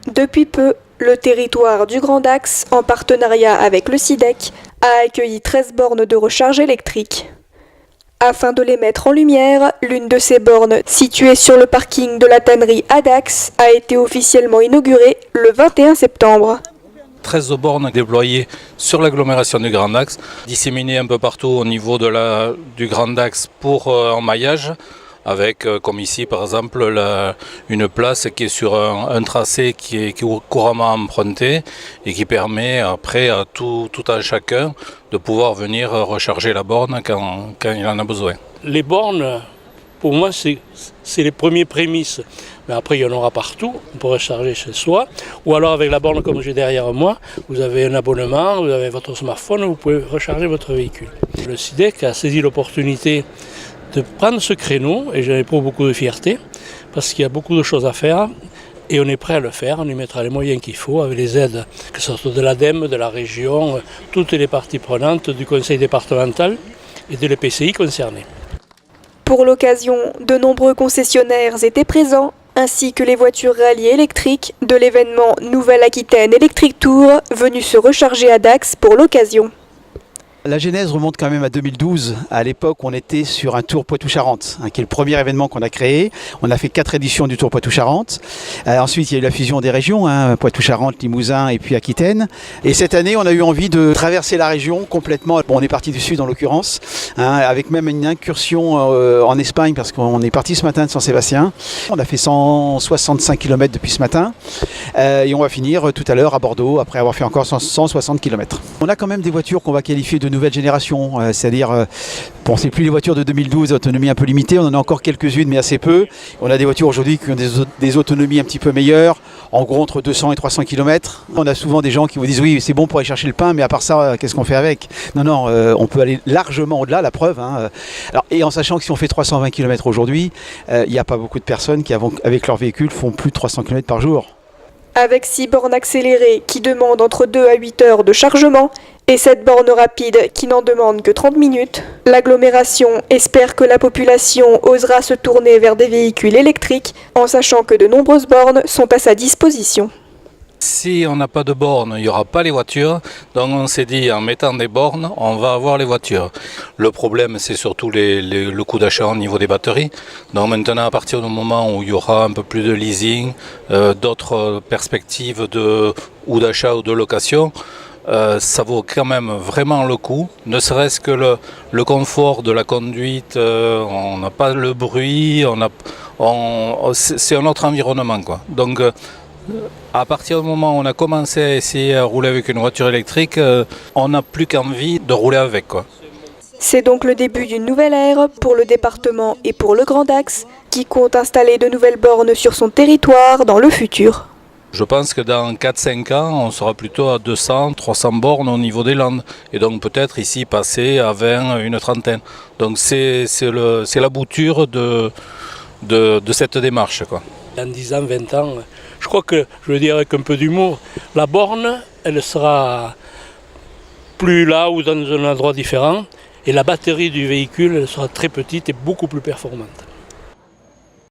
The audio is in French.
Depuis peu, le territoire du Grand Dax, en partenariat avec le SIDEC, a accueilli 13 bornes de recharge électrique. Afin de les mettre en lumière, l'une de ces bornes, située sur le parking de la tannerie à Dax, a été officiellement inaugurée le 21 septembre. 13 bornes déployées sur l'agglomération du Grand Dax, disséminées un peu partout au niveau du Grand Dax pour emmaillage, avec, comme ici par exemple, une place qui est sur un tracé qui est couramment emprunté et qui permet après à tout un chacun de pouvoir venir recharger la borne quand il en a besoin. Les bornes, pour moi, c'est les premiers prémices. Mais après, il y en aura partout. On peut recharger chez soi. Ou alors, avec la borne comme j'ai derrière moi, vous avez un abonnement, vous avez votre smartphone, vous pouvez recharger votre véhicule. Le SIDEC a saisi l'opportunité de prendre ce créneau, et j'en ai pour beaucoup de fierté, parce qu'il y a beaucoup de choses à faire. Et on est prêt à le faire, on y mettra les moyens qu'il faut, avec les aides, que ce soit de l'ADEME, de la région, toutes les parties prenantes, du conseil départemental et de l'EPCI concernés. Pour l'occasion, de nombreux concessionnaires étaient présents, ainsi que les voitures rallye électriques de l'événement Nouvelle-Aquitaine Electric Tour, venu se recharger à Dax pour l'occasion. La genèse remonte quand même à 2012. À l'époque, on était sur un Tour Poitou-Charentes, qui est le premier événement qu'on a créé. On a fait 4 éditions du Tour Poitou-Charentes. Ensuite, il y a eu la fusion des régions, Poitou-Charentes, Limousin et puis Aquitaine. Et cette année, on a eu envie de traverser la région complètement. Bon, on est parti du sud en l'occurrence, avec même une incursion en Espagne, parce qu'on est parti ce matin de Saint-Sébastien. On a fait 165 km depuis ce matin. Et on va finir tout à l'heure à Bordeaux, après avoir fait encore 160 km. On a quand même des voitures qu'on va qualifier de nouvelle génération, c'est-à-dire, bon, c'est plus les voitures de 2012, autonomie un peu limitée, on en a encore quelques-unes mais assez peu. On a des voitures aujourd'hui qui ont des autonomies un petit peu meilleures, en gros entre 200 et 300 km. On a souvent des gens qui vous disent oui, c'est bon pour aller chercher le pain, mais à part ça, qu'est-ce qu'on fait avec? Non, on peut aller largement au-delà, la preuve. Alors, et en sachant que si on fait 320 km aujourd'hui, il n'y a pas beaucoup de personnes qui, avec leur véhicule, font plus de 300 km par jour. Avec 6 bornes accélérées qui demandent entre 2 à 8 heures de chargement et 7 bornes rapides qui n'en demandent que 30 minutes, l'agglomération espère que la population osera se tourner vers des véhicules électriques en sachant que de nombreuses bornes sont à sa disposition. Si on n'a pas de bornes, il n'y aura pas les voitures. Donc on s'est dit, en mettant des bornes, on va avoir les voitures. Le problème, c'est surtout le coût d'achat au niveau des batteries. Donc maintenant, à partir du moment où il y aura un peu plus de leasing, d'autres perspectives ou d'achat ou de location, ça vaut quand même vraiment le coup. Ne serait-ce que le confort de la conduite, on n'a pas le bruit, c'est un autre environnement, quoi. Donc, à partir du moment où on a commencé à essayer à rouler avec une voiture électrique, on n'a plus qu'envie de rouler avec, quoi. C'est donc le début d'une nouvelle ère pour le département et pour le Grand Dax, qui compte installer de nouvelles bornes sur son territoire dans le futur. Je pense que dans 4-5 ans, on sera plutôt à 200-300 bornes au niveau des Landes. Et donc peut-être ici passer à 20, une trentaine. Donc c'est la bouture de cette démarche, quoi. Dans 10 ans, 20 ans, je crois que, je veux dire avec un peu d'humour, la borne, elle sera plus là ou dans un endroit différent. Et la batterie du véhicule, elle sera très petite et beaucoup plus performante.